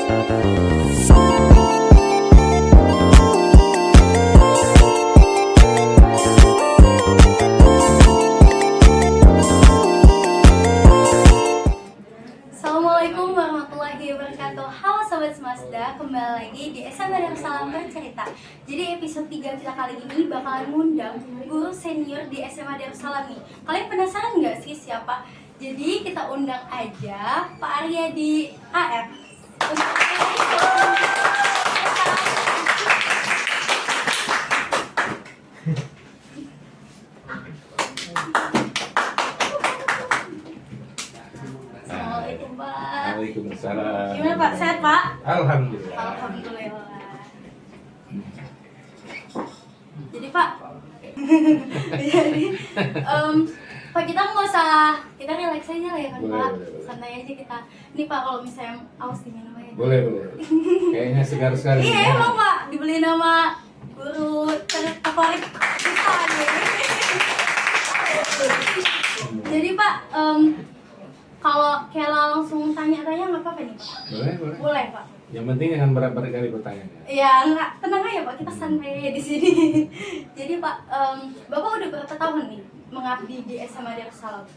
Assalamualaikum warahmatullahi wabarakatuh. Halo Sobat Semasta, kembali lagi di SMA Darussalam Bercerita. Jadi episode 3 kita kali ini bakalan ngundang guru senior di SMA Darussalam nih. Kalian penasaran nggak sih siapa? Jadi kita undang aja Pak Aryadi AF. Assalamualaikum Pak. Waalaikumsalam. Gimana Pak? Sehat Pak? Alhamdulillah. Alhamdulillah. Jadi Pak, jadi Pak kita nggak usah, kita relax aja lah ya kan Boleh, Pak, boleh. santai aja kita. Ini Pak kalau misalnya awas diminum aja. Boleh. Kayaknya segar sekali. Iya emang Pak, dibeli nama guru terfavorit kita nih. Jadi Pak, kalau Kela langsung tanya-tanya nggak apa-apa nih Pak? Boleh. Boleh Pak. Yang penting jangan berat-berat kali pertanyaannya. Ya enggak, tenang aja Pak, kita santai aja di sini. Jadi Pak, Bapak udah berapa tahun nih mengabdi di SMA Darussalam?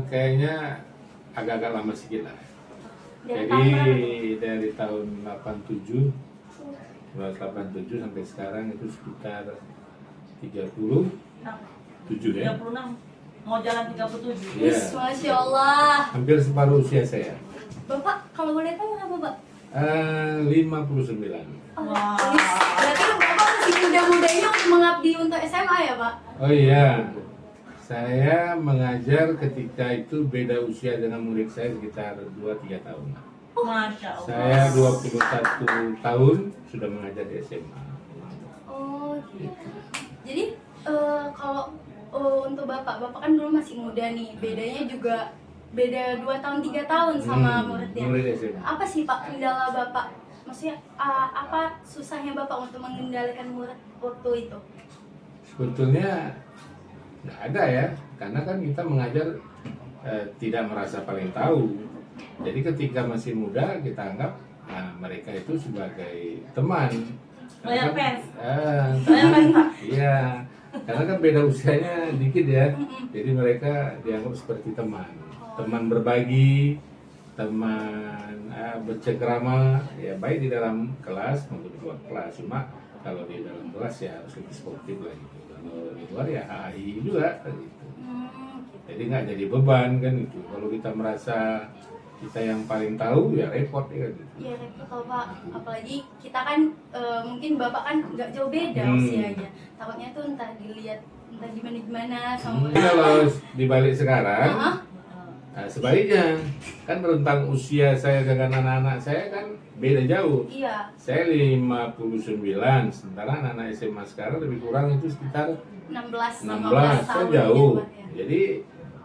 Kayaknya agak-agak lama sedikit lah. Dari Jadi tahun berapa? dari tahun 87 sampai sekarang itu sekitar 37 ya. 36 mau jalan 37. Iya. Wis, Masya Allah. Hampir separuh usia saya. Bapak, kalau boleh tahu berapa Pak? 59. Oh, Wah. wis. Berarti Bapak masih muda-mudanya untuk mengabdi untuk SMA ya Pak? Oh iya. Saya mengajar ketika itu beda usia dengan murid saya sekitar 2-3 tahun. Masya Allah. Saya 21 tahun sudah mengajar di SMA. Oh gitu. Jadi kalau untuk Bapak kan dulu masih muda nih, bedanya juga beda 2 tahun 3 tahun sama muridnya. Murid SMA. Apa sih Pak kendala Bapak? Maksudnya apa susahnya Bapak untuk mengendalikan murid waktu itu? Sebetulnya nggak ada ya, karena kan kita mengajar tidak merasa paling tahu. Jadi ketika masih muda kita anggap mereka itu sebagai teman. Banyak Karena kan- fans. Karena- Banyak fans, Pak. Iya, karena kan beda usianya dikit ya. Jadi mereka dianggap seperti teman berbagi, teman bercengkrama, ya baik di dalam kelas maupun di luar kelas. Cuma kalau di dalam kelas ya harus lebih sportif lah gitu. Kalau di luar ya HI juga kan gitu. Gitu. Jadi nggak jadi beban kan gitu. Kalau kita merasa kita yang paling tahu ya repot ya kan gitu. Iya repot tau Pak, apalagi kita kan mungkin Bapak kan nggak jauh beda usianya. Takutnya tuh entah dilihat entah gimana sama Jadi kalau dibalik sekarang, Heeh. sebaliknya kan rentang usia saya dengan anak-anak saya kan beda jauh. Iya, Saya 59, sementara anak-anak SMA sekarang lebih kurang itu sekitar 16 16, 15 kan tahun jauh. ya, Pak, ya. Jadi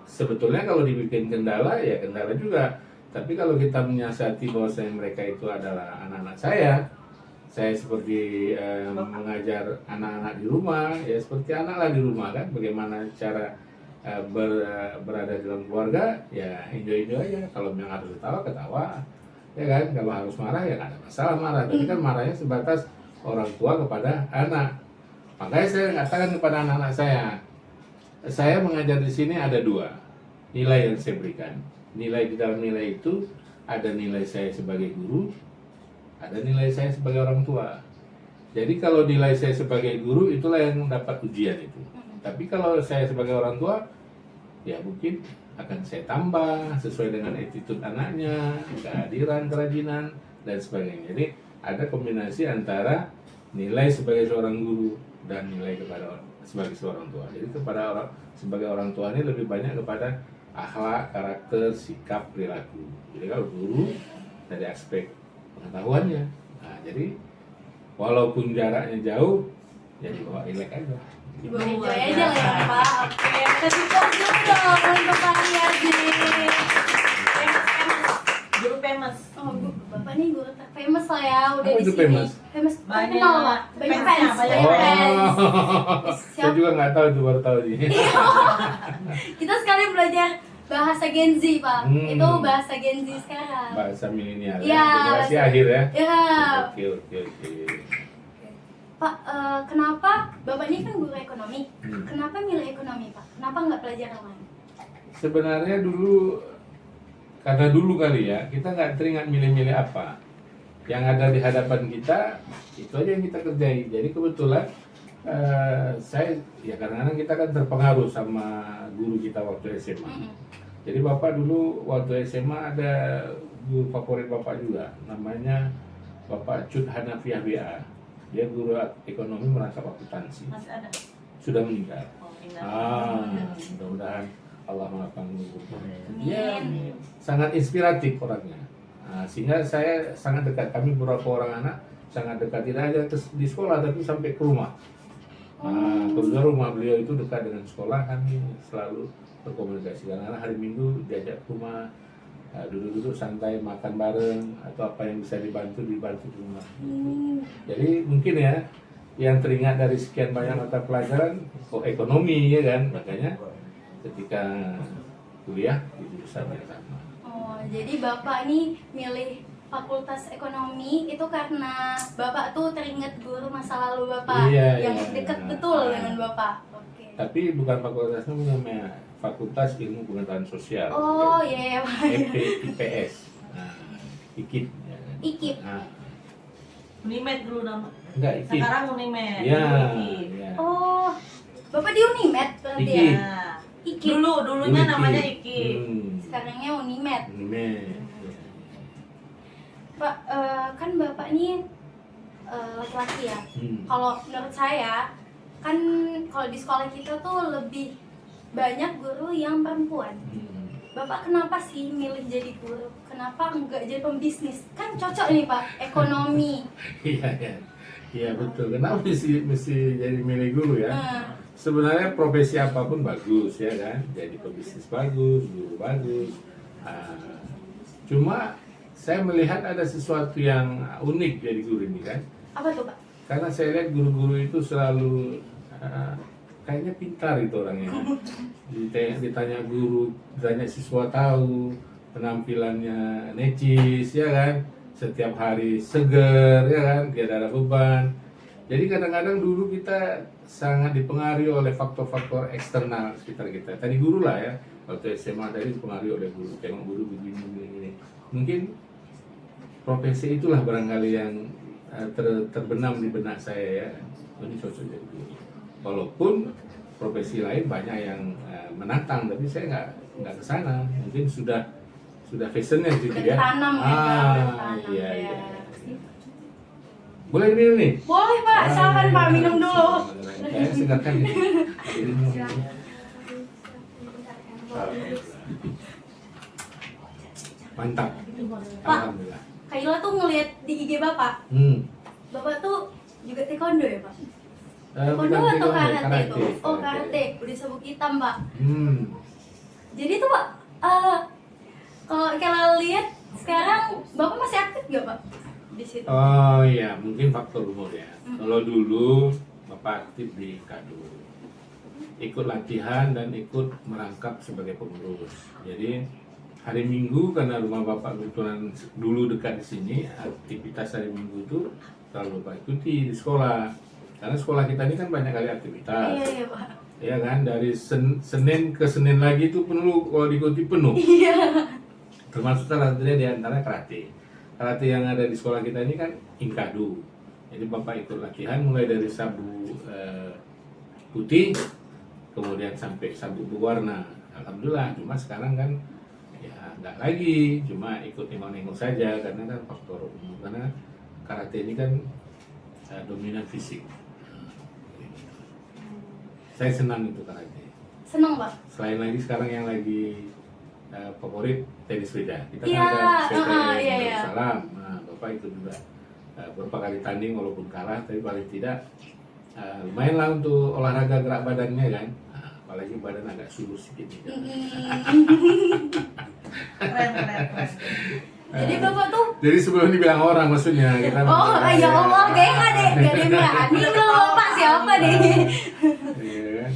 sebetulnya kalau dibikin kendala ya kendala juga. Tapi kalau kita menyiasati bahwasanya mereka itu adalah anak-anak saya seperti mengajar anak-anak di rumah, ya seperti anak lah di rumah kan. Bagaimana cara berada dalam keluarga, ya enjoy aja. Kalau memang harus ketawa, ya kan. Kalau harus marah ya nggak ada masalah marah. Tapi kan marahnya sebatas orang tua kepada anak. Makanya saya katakan kepada anak-anak saya mengajar di sini ada 2 nilai yang saya berikan. Nilai di dalam nilai itu ada nilai saya sebagai guru, ada nilai saya sebagai orang tua. Jadi kalau nilai saya sebagai guru itulah yang dapat ujian itu. Tapi kalau saya sebagai orang tua, ya mungkin akan saya tambah sesuai dengan attitude anaknya, kehadiran, kerajinan, dan sebagainya. Jadi ada kombinasi antara nilai sebagai seorang guru dan nilai sebagai seorang tua. Jadi sebagai orang tua ini lebih banyak kepada akhlak, karakter, sikap, perilaku. Jadi kalau guru dari aspek pengetahuannya. Nah, jadi walaupun jaraknya jauh, ya dibawa relax aja. Dibawa enjoy aja lah ya Pak. Oke, kasih tepuk dong untuk Pak Aryadi. Guru famous. Oh, Bapak nih guru famous lah ya, udah Apa di itu sini. famous? Famous Banyak. terkenal Pak. Banyak Fansnya, fans, banyak banyak fans. fans. Saya juga nggak tahu itu baru tahu ini. Kita sekali belajar bahasa Gen Z Pak. Hmm. Itu bahasa Gen Z sekarang. Bahasa milenial Iya, generasi bahasa- akhir ya. Ya. Oke. Pak, kenapa Bapak ini kan guru ekonomi? Hmm. Kenapa milih ekonomi Pak? Kenapa nggak pelajaran lain? Sebenarnya karena dulu kali ya, kita nggak teringat milih-milih apa. Yang ada di hadapan kita, itu aja yang kita kerjai. Jadi kebetulan saya, ya kadang-kadang kita kan terpengaruh sama guru kita waktu SMA. Mm-mm. Jadi Bapak dulu waktu SMA ada guru favorit Bapak juga, namanya Bapak Cut Hanafiah BA. Dia guru ekonomi merangkap akuntansi. Masih ada. Sudah meninggal. Oh, tinggal. Mudah-mudahan Allah melapangkan umurnya. Amin. Dia sangat inspiratif orangnya. Nah, sehingga saya sangat dekat. Kami beberapa orang anak sangat dekat, tidak hanya di sekolah tapi sampai ke rumah. Nah, kebetulan rumah beliau itu dekat dengan sekolah, kami selalu berkomunikasi. Karena hari Minggu diajak ke rumah, duduk-duduk santai, makan bareng, atau apa yang bisa dibantu di rumah. Jadi mungkin ya, yang teringat dari sekian banyak mata pelajaran, ekonomi ya kan, makanya ketika kuliah di jurusan yang sama. Oh, jadi Bapak ini milih Fakultas Ekonomi itu karena Bapak tuh teringat guru masa lalu Bapak Iya, yang iya. dekat betul dengan Bapak. Oke. Tapi bukan fakultasnya, namanya Fakultas Ilmu Pengetahuan Sosial. Oh iya ya Pak. IPS. Nah, IKIP. Ya kan? IKIP. Nah, Unimed dulu nama. enggak IKIP. Sekarang Unimed. Ya, Dulu IKIP. ya. Oh, Bapak di Unimed berarti IKIP. ya? Nah, IKIP. dulunya IKIP. namanya IKIP. Sekarangnya Unimed. Unimed. Pak, kan Bapak ini laki-laki ya. Hmm. Kalau menurut saya, kan kalau di sekolah kita tuh lebih banyak guru yang perempuan. Hmm. Bapak kenapa sih milih jadi guru? Kenapa nggak jadi pembisnis? Kan cocok nih Pak, ekonomi. Iya betul. Kenapa mesti jadi milih guru ya? Nah, Sebenarnya profesi apapun bagus ya kan. Jadi pebisnis bagus, guru bagus. Cuma saya melihat ada sesuatu yang unik dari guru ini kan. apa tuh Pak? Karena saya lihat guru-guru itu selalu kayaknya pintar itu orangnya. Ditanya guru, ditanya siswa tahu, penampilannya necis ya kan. Setiap hari seger ya kan, tidak ada beban. Jadi kadang-kadang dulu kita sangat dipengaruhi oleh faktor-faktor eksternal sekitar kita. Tadi guru lah ya, waktu SMA tadi dipengaruhi oleh guru. Tengok guru begini. Mungkin profesi itulah barangkali yang terbenam di benak saya ya. Ini cocok jadi guru. Walaupun profesi lain banyak yang menantang, tapi saya nggak ke sana. Mungkin sudah fashionnya gitu ya. Bertanam ya Pak, bertanam Iya, ya. iya. Boleh minum nih? Boleh Pak, silakan Pak minum dulu. Saya segarkan nih. Mantap. Pak. Alhamdulillah. Kaila tuh ngelihat di IG Bapak. Bapak tuh juga taekwondo ya Pak? Taekwondo Bukan atau taekwondo, karate itu? Oh karate, udah sabuk hitam Pak. Jadi tuh Pak, kalau kalian lihat sekarang Bapak masih aktif gak Pak di situ? Oh iya, mungkin faktor umur ya. Kalau dulu Bapak aktif di Kadu, ikut latihan dan ikut merangkap sebagai pengurus. Jadi hari Minggu karena rumah Bapak kebetulan dulu dekat di sini, aktivitas hari Minggu itu selalu Bapak ikuti di sekolah. Karena sekolah kita ini kan banyak kali aktivitas. Iya Pak. Ya kan, dari Senin ke Senin lagi itu penuh, kalau diikuti penuh. Iya. Termasuk salah satunya di antara karate. Karate yang ada di sekolah kita ini kan Inkadu. Jadi Bapak ikut latihan mulai dari sabu putih, kemudian sampai sabu berwarna. Alhamdulillah, cuma sekarang kan ya nggak lagi, cuma ikut nengok-nengok saja karena kan faktor umur. Karena karate ini kan dominan fisik. Saya senang itu karate. Seneng Pak. Selain lagi sekarang yang lagi favorit tenis sepeda. Kita Iya, kan ada sepeda iya, yang iya. Salam. Nah, Bapak itu juga beberapa kali tanding walaupun kalah, tapi paling tidak lumayan lah untuk olahraga gerak badannya kan. Nah, apalagi badan agak sulus sedikit. Keren. Jadi Bapak tuh Jadi sebelum dibilang orang maksudnya kita. oh ya Allah, kayaknya gak ada yang berani loh Pak, siapa deh? Iya kan?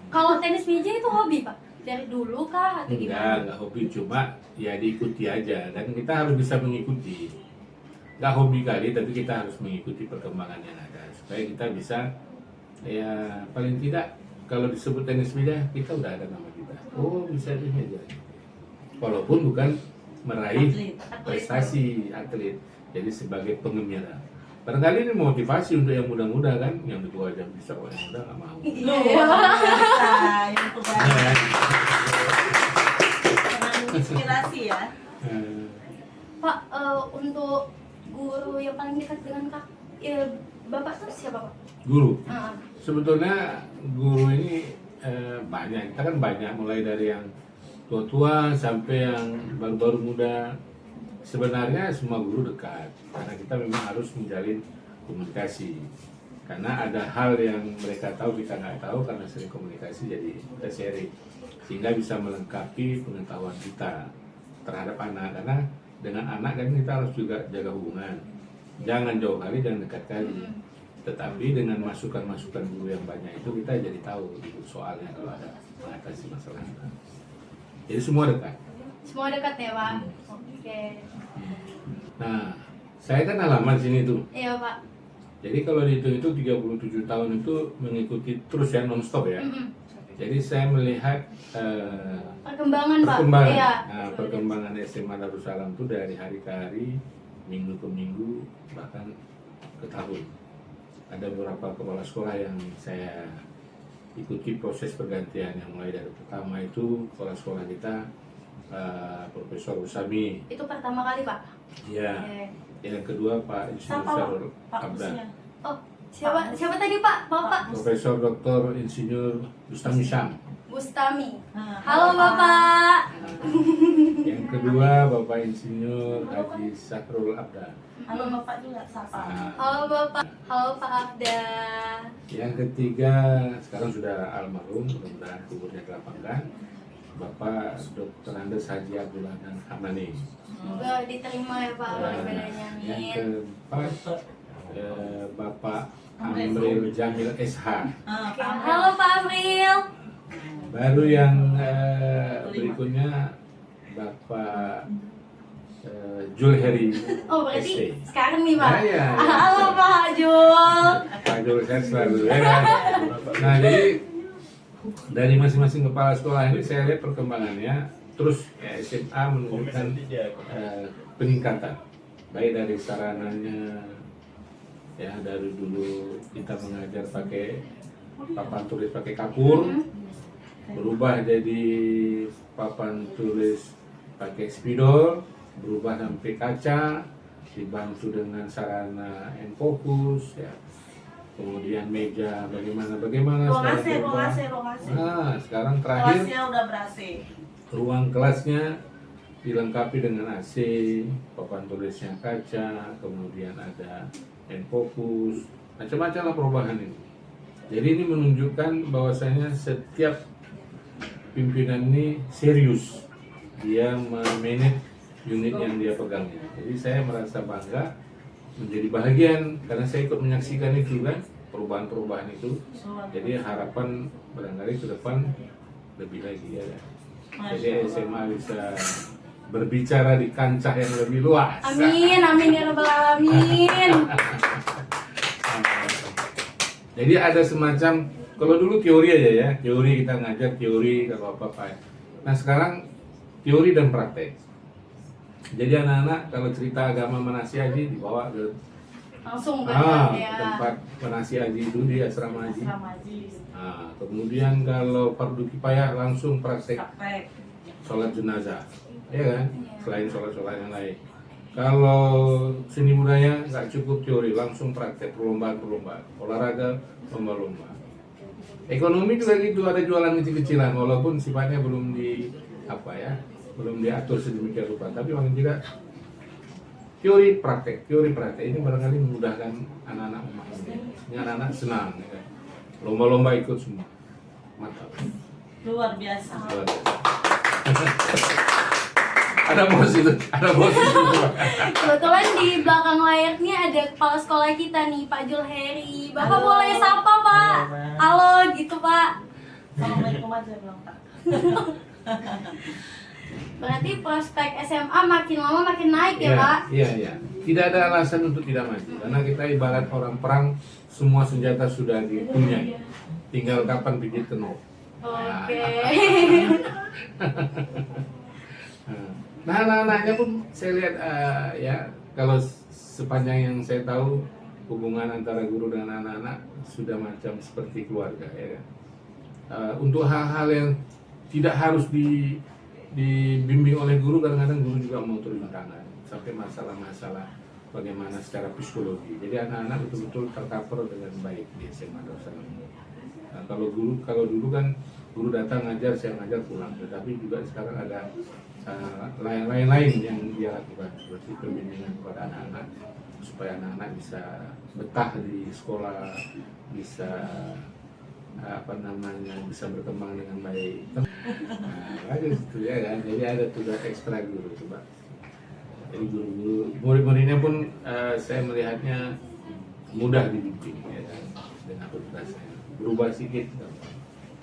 Kalau tenis meja itu hobi Pak? dari dulu kah atau gimana? Enggak hobi, cuma ya diikuti aja, dan kita harus bisa mengikuti. Enggak hobi kali, tapi kita harus mengikuti perkembangan yang ada supaya kita bisa, ya paling tidak kalau disebut tenis meja kita udah ada nama kita. Oh bisa di meja, walaupun bukan meraih Atlet. prestasi atlet, jadi sebagai pengembira. Barangkali ini motivasi untuk yang muda-muda kan, yang tua aja bisa, kok yang muda nggak mau. Luar biasa, yang terbaik. Ya. Sangat inspirasi ya. Eh, Pak, untuk guru yang paling dekat dengan kak, bapak tuh siapa pak? Guru, Ah, sebetulnya guru ini banyak, kita kan banyak, mulai dari yang tua-tua sampai yang baru-baru muda. Sebenarnya semua guru dekat, karena kita memang harus menjalin komunikasi. Karena ada hal yang mereka tahu kita nggak tahu, karena sering komunikasi jadi kita sharing, sehingga bisa melengkapi pengetahuan kita terhadap anak. Karena dengan anak kan kita harus juga jaga hubungan, jangan jauh kali, jangan dekat kali. Tetapi dengan masukan-masukan guru yang banyak itu kita jadi tahu gitu soalnya kalau ada mengatasi masalah. Jadi semua dekat. semua dekat ya pak? Oke. Nah, saya kan halaman sini tuh. Iya pak. Jadi kalau dihitung itu 37 tahun itu mengikuti terus ya, non-stop ya. Jadi saya melihat Perkembangan pak. perkembangan. Iya. Nah, perkembangan SMA Darussalam itu dari hari ke hari, minggu ke minggu, bahkan ke tahun. Ada beberapa kepala sekolah yang saya ikuti proses pergantian, yang mulai dari pertama itu kepala sekolah kita Profesor Usami. Itu pertama kali pak. Ya. Oke. Yang kedua Pak Insinyur Siapa Syarul Pak Abda. Usnya? Oh, siapa tadi pak? Bapak Profesor Dr. Insinyur Bustami Syam. Bustami. Nah, Halo bapak. Yang kedua Bapak Insinyur Haji Sahrul Abda. Halo Bapak juga, sapa. Nah, Halo bapak. Halo Pak Abda. yang ketiga sekarang sudah almarhum, mudah-mudahan kuburnya dilapangkan, Bapak Dr. Andes Haji Abdullah dan Hamani. Semoga diterima ya pak amal ibadahnya. Yang Amin. keempat Bapak Amril Jamil SH. Oke. Halo Pak Amril. Baru yang berikutnya Bapak Julheri Oh berarti ST. sekarang nih pak. Ya, ya. Halo Pak Jul. Pak Jul kan selalu ya. Nah jadi dari masing-masing kepala sekolah ini saya lihat perkembangannya terus ya, SMA menunjukkan peningkatan baik dari sarananya, ya dari dulu kita mengajar pakai papan tulis pakai kapur, berubah jadi papan tulis pakai spidol, berubah sampai kaca, dibantu dengan sarana enfokus ya. Kemudian meja bagaimana Ruang AC, sekarang ruang berubah. AC, ruang AC. Nah, sekarang terakhir Kelasnya udah ber-AC. ruang kelasnya dilengkapi dengan AC, papan tulisnya kaca, kemudian ada enfokus, macam-macam lah perubahan ini. Jadi ini menunjukkan bahwasanya setiap pimpinan ini serius, dia memanage unit yang dia pegang. Jadi saya merasa bangga menjadi bahagian karena saya ikut menyaksikan itu kan, perubahan-perubahan itu. Jadi harapan barangkali ke depan lebih lagi ya. Jadi SMA bisa berbicara di kancah yang lebih luas. Amin, amin ya rabbal alamin. Jadi ada semacam, kalau dulu teori aja ya, teori kita ngajar teori kalau apa-apa. Nah sekarang teori dan praktek. Jadi anak-anak kalau cerita agama Manasih Haji dibawa ke Langsung kan ya. tempat Manasih Haji itu di asrama haji. Asrama haji. Nah, kemudian kalau fardu kifayah langsung praktek Praktek. sholat jenazah, ya kan? Selain sholat-sholat yang lain. Kalau seni budaya nggak cukup teori, langsung praktek perlombaan-perlombaan, olahraga, lomba-lomba. Ekonomi juga gitu, ada jualan kecil-kecilan, walaupun sifatnya belum di apa ya, belum diatur sedemikian rupa, tapi paling tidak teori praktek ini barangkali memudahkan anak-anak memahami. Ini anak-anak senang, ya kan? Lomba-lomba ikut semua, mantap. Luar biasa. Ada bos itu. Kebetulan di belakang layar ini ada kepala sekolah kita nih, Pak Julheri. Bapak Halo. boleh sapa Pak? Halo gitu Pak. Assalamualaikum aja bilang Pak. Berarti prospek SMA makin lama makin naik ya, Pak? Iya. Tidak ada alasan untuk tidak maju. Karena kita ibarat orang perang, semua senjata sudah dipunyai. Tinggal kapan pijit tenuk. Oke. Nah, anak-anaknya pun saya lihat ya, kalau sepanjang yang saya tahu hubungan antara guru dengan anak-anak sudah macam seperti keluarga ya. Untuk hal-hal yang tidak harus dibimbing oleh guru, kadang-kadang guru juga mau turun tangan sampai masalah-masalah bagaimana secara psikologi. Jadi anak-anak betul-betul tercover dengan baik di SMA Darussalam. Nah, kalau dulu kan guru datang ngajar, saya ngajar pulang, tetapi juga sekarang ada lain-lain yang dia lakukan seperti pembimbingan kepada anak-anak supaya anak-anak bisa betah di sekolah, bisa bisa berkembang dengan baik. Nah, gitu ya kan. Jadi ada tugas ekstra guru coba. Jadi guru-guru, murid-muridnya pun saya melihatnya mudah dibimbing ya kan, dengan tugasnya. Berubah sedikit.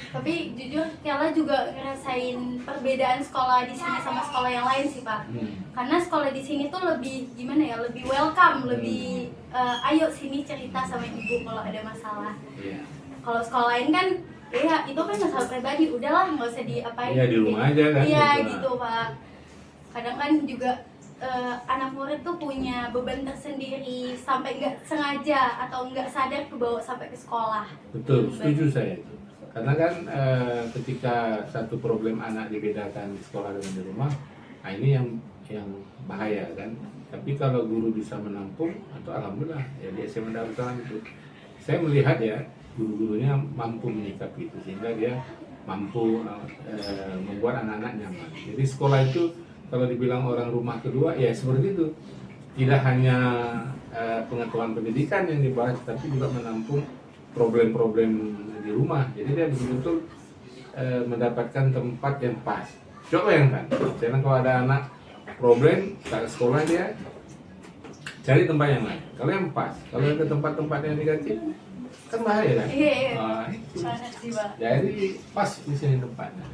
Tapi jujur Kela juga ngerasain perbedaan sekolah di sini sama sekolah yang lain sih, Pak. Karena sekolah di sini tuh lebih gimana ya, lebih welcome, lebih ayo sini cerita sama ibu kalau ada masalah. Kalau sekolah lain kan ya itu kan masalah pribadi, udahlah nggak usah diapain. Iya, di rumah aja kan. Iya gitu, Pak. Kadang kan juga anak murid tuh punya beban tersendiri sampai nggak sengaja atau nggak sadar kebawa sampai ke sekolah. Betul, setuju saya itu. Karena kan ketika satu problem anak dibedakan di sekolah dengan di rumah, nah ini yang bahaya kan. Tapi kalau guru bisa menampung, atau alhamdulillah ya di SMA Darussalam itu, saya melihat ya guru-gurunya mampu menyikapi itu sehingga dia mampu membuat anak-anak nyaman. Jadi sekolah itu kalau dibilang orang rumah kedua ya seperti itu. Tidak hanya pengetahuan pendidikan yang dibahas, tapi juga menampung problem-problem di rumah. Jadi dia betul-betul mendapatkan tempat yang pas. Coba bayangkan, sekarang kalau ada anak problem saat sekolah, dia cari tempat yang lain. Kalau yang pas, kalau ke tempat-tempat yang negatif kan bahaya kan? Iya. Itu. Banget sih, Pak. Jadi pas di sini tempatnya.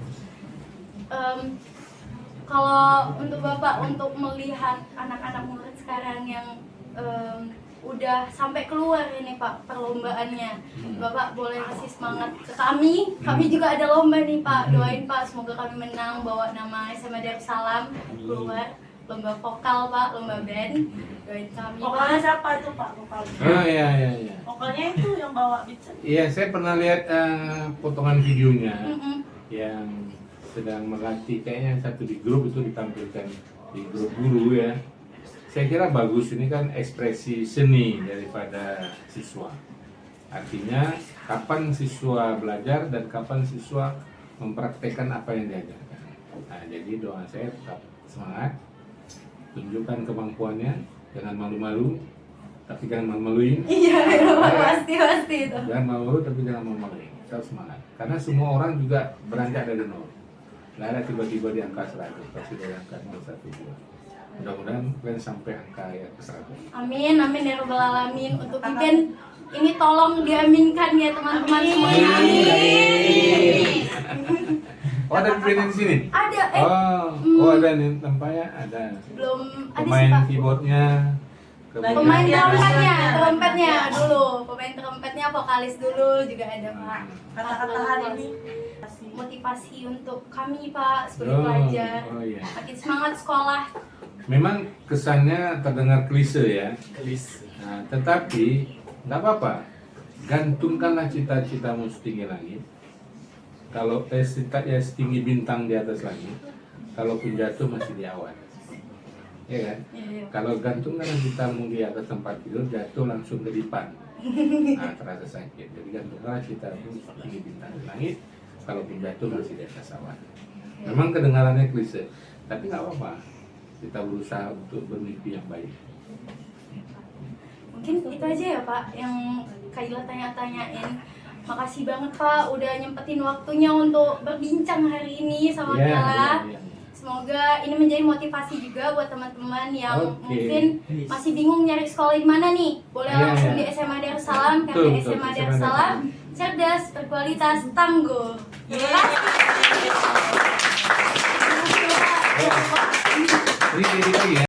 Kalau untuk Bapak, untuk melihat anak-anak murid sekarang yang udah sampai keluar ini Pak perlombaannya, Bapak boleh kasih semangat ke kami. Kami juga ada lomba nih Pak, doain Pak semoga kami menang, bawa nama SMA Darussalam keluar. Lomba vokal Pak, lomba band, doain kami. Vokalnya siapa itu Pak? Vokal. Oh iya. Vokalnya itu yang bawa beat. Iya, saya pernah lihat potongan videonya yang sedang melatih, kayaknya satu di grup itu ditampilkan di grup guru ya. Saya kira bagus, ini kan ekspresi seni daripada siswa. Artinya kapan siswa belajar dan kapan siswa mempraktekkan apa yang diajarkan. Nah, jadi doa saya tetap semangat, tunjukkan kemampuannya, jangan malu-malu, tapi jangan malu-maluin. Iya, pasti itu. Jangan malu-malu tapi jangan malu-maluin. Tetap semangat. Karena semua orang juga beranjak dari nol. Nggak ada tiba-tiba di angka 100, pasti dari angka 0, 1, 2. Mudah-mudahan kalian sampai angka ya ke 100. Amin ya rabbal alamin. Untuk event ini tolong diaminkan ya teman-teman semuanya. Amin. Oh, ada event di sini? Ada. Oh ada nih tempatnya, ada. Belum ada sih Pemain Pak. keyboardnya. Pemain Trompetnya. trompetnya dulu. Pemain trompetnya vokalis dulu juga ada Pak. Kata-kata hari ini Motivasi untuk kami Pak sebagai pelajar. Oh iya. Makin semangat sekolah. Memang kesannya terdengar klise ya. Nah, tetapi nggak apa-apa. Gantungkanlah cita-citamu setinggi langit. Kalau cita-cita setinggi bintang di atas langit, kalaupun jatuh masih di awan. Ya kan? Iya. Kalau gantungkanlah citamu di atas tempat tidur, jatuh langsung ke dipan. Nah, terasa sakit. Jadi gantungkanlah citamu setinggi bintang di langit, kalaupun jatuh masih di atas awan. Memang kedengarannya klise, tapi nggak apa-apa. Kita berusaha untuk bermimpi yang baik. Mungkin itu aja ya Pak yang Kaila tanya-tanyain. Makasih banget Pak udah nyempetin waktunya untuk berbincang hari ini sama Kaila. Semoga ini menjadi motivasi juga buat teman-teman yang mungkin masih bingung nyari sekolah di mana nih. Boleh langsung di SMA Darussalam, karena SMA Darussalam cerdas, berkualitas, tangguh. Terima kasih. Ini jadi lagi ya.